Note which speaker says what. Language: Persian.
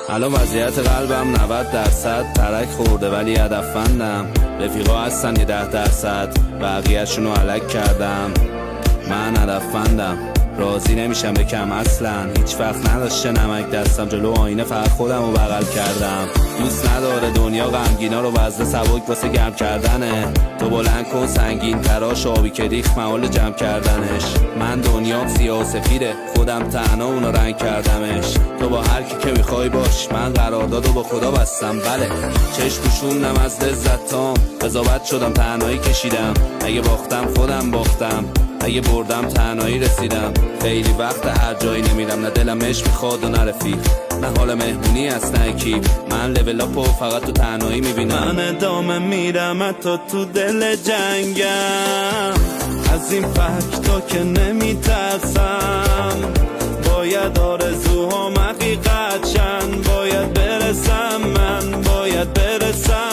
Speaker 1: الان وضعیت قلبم 90% ترک خورده ولی هدفمندم. رفیقا هستن یه 10%، بقیه‌شونو علک کردم. من هدفمندم، راضی نمیشم بکم اصلا. هیچ وقت نداشته نمک دستم، جلو آینه فقط خودم رو بغل کردم. دوست نداره دنیا غمگینا رو وزده سبک واسه گرم کردنه. تو بلند کن سنگین تراش، آبی که ریخت محال جمع کردنش. من دنیام سیاه و سفیده، خودم تنها اونو رنگ کردمش. تو با هر کی که میخوای باش، من قراردادو با خدا بستم. بله چشم پوشوندم از لذتام، قضاوت شدم تنهایی کشیدم. اگه باختم خودم باختم، اگه بردم تنهایی رسیدم. خیلی وقت هر جایی نمیرم، نه دلم عشق میخواد و نه رفیق، نه حال مهمونی است نه اکیپ. من لول اپو فقط تو تنهایی میبینم. من ادامه میرم تا تو دل جنگم، از این فکتا که نمیترسم. باید آرزوهام حقیقت شن، باید برسم، من باید برسم.